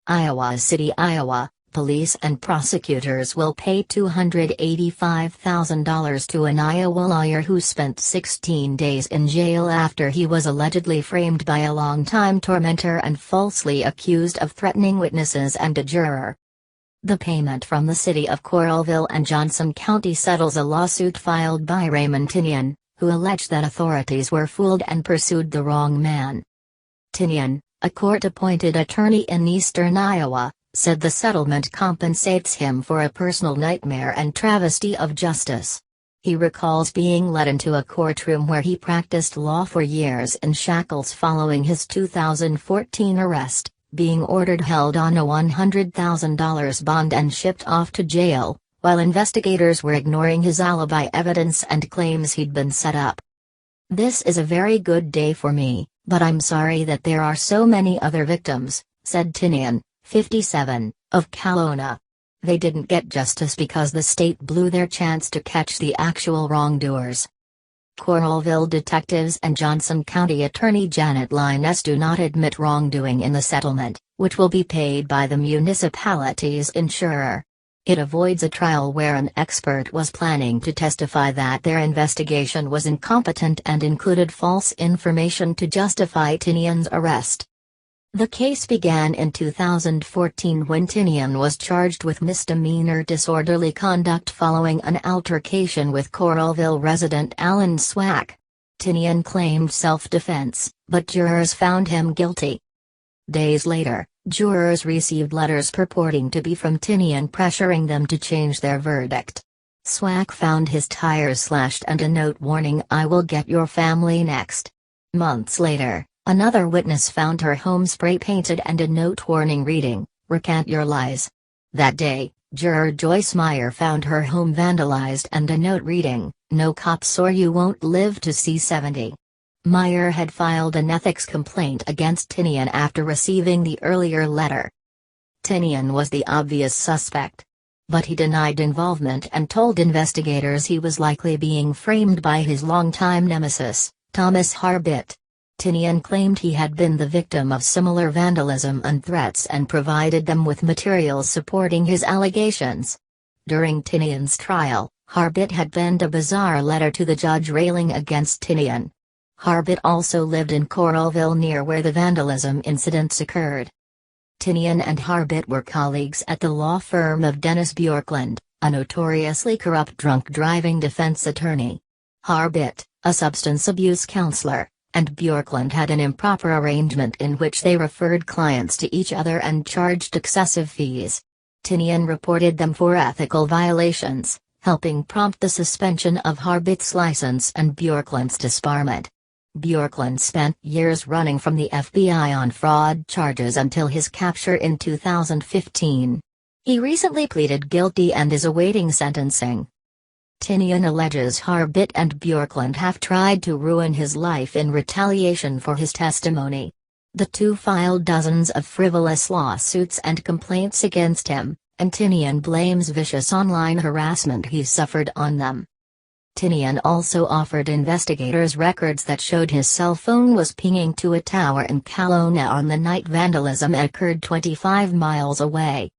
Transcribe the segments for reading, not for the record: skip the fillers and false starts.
Iowa City, Iowa. Police and prosecutors will pay $285,000 to an Iowa lawyer who spent 16 days in jail after he was allegedly framed by a longtime tormentor and falsely accused of threatening witnesses and a juror. The payment from the city of Coralville and Johnson County settles a lawsuit filed by Raymond Tinnian, who alleged that authorities were fooled and pursued the wrong man. Tinnian, a court-appointed attorney in eastern Iowa, said the settlement compensates him for a personal nightmare and travesty of justice. He recalls being led into a courtroom where he practiced law for years in shackles following his 2014 arrest, being ordered held on a $100,000 bond and shipped off to jail, while investigators were ignoring his alibi evidence and claims he'd been set up. "This is a very good day for me, but I'm sorry that there are so many other victims," said Tinnian, 57, of Kalona. "They didn't get justice because the state blew their chance to catch the actual wrongdoers." Coralville detectives and Johnson County Attorney Janet Lines do not admit wrongdoing in the settlement, which will be paid by the municipality's insurer. It avoids a trial where an expert was planning to testify that their investigation was incompetent and included false information to justify Tinnian's arrest. The case began in 2014 when Tinnian was charged with misdemeanor disorderly conduct following an altercation with Coralville resident Alan Swack. Tinnian claimed self-defense, but jurors found him guilty. Days later, jurors received letters purporting to be from Tinnian pressuring them to change their verdict. Swack found his tires slashed and a note warning, "I will get your family next." Months later, another witness found her home spray-painted and a note warning reading, "Recant your lies." That day, juror Joyce Meyer found her home vandalized and a note reading, "No cops or you won't live to see 70." Meyer had filed an ethics complaint against Tinnian after receiving the earlier letter. Tinnian was the obvious suspect. But he denied involvement and told investigators he was likely being framed by his longtime nemesis, Thomas Harbit. Tinnian claimed he had been the victim of similar vandalism and threats and provided them with materials supporting his allegations. During Tinnian's trial, Harbit had penned a bizarre letter to the judge railing against Tinnian. Harbit also lived in Coralville near where the vandalism incidents occurred. Tinnian and Harbit were colleagues at the law firm of Dennis Bjorklund, a notoriously corrupt drunk driving defense attorney. Harbit, a substance abuse counselor, and Bjorklund had an improper arrangement in which they referred clients to each other and charged excessive fees. Tinnian reported them for ethical violations, helping prompt the suspension of Harbit's license and Bjorklund's disbarment. Bjorklund spent years running from the FBI on fraud charges until his capture in 2015. He recently pleaded guilty and is awaiting sentencing. Tinnian alleges Harbit and Bjorklund have tried to ruin his life in retaliation for his testimony. The two filed dozens of frivolous lawsuits and complaints against him, and Tinnian blames vicious online harassment he suffered on them. Tinnian also offered investigators records that showed his cell phone was pinging to a tower in Kalona on the night vandalism occurred 25 miles away.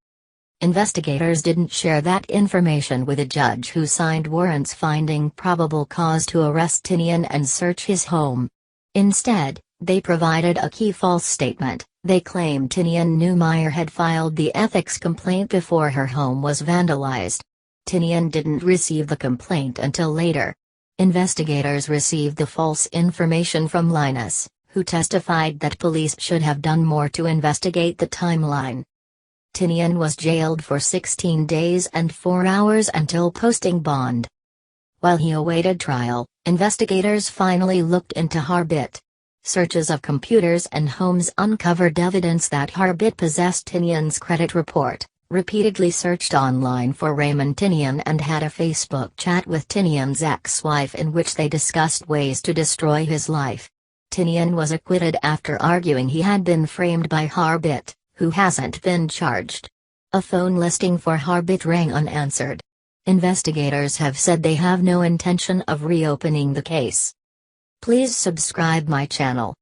Investigators didn't share that information with a judge who signed warrants finding probable cause to arrest Tinnian and search his home. Instead, they provided a key false statement. They claimed Tinnian knew Meyer had filed the ethics complaint before her home was vandalized. Tinnian didn't receive the complaint until later. Investigators received the false information from Linus, who testified that police should have done more to investigate the timeline. Tinnian was jailed for 16 days and 4 hours until posting bond. While he awaited trial, investigators finally looked into Harbit. Searches of computers and homes uncovered evidence that Harbit possessed Tinnian's credit report, repeatedly searched online for Raymond Tinnian and had a Facebook chat with Tinnian's ex-wife in which they discussed ways to destroy his life. Tinnian was acquitted after arguing he had been framed by Harbit, who hasn't been charged. A phone listing for Harbit rang unanswered. Investigators have said they have no intention of reopening the case. Please subscribe my channel.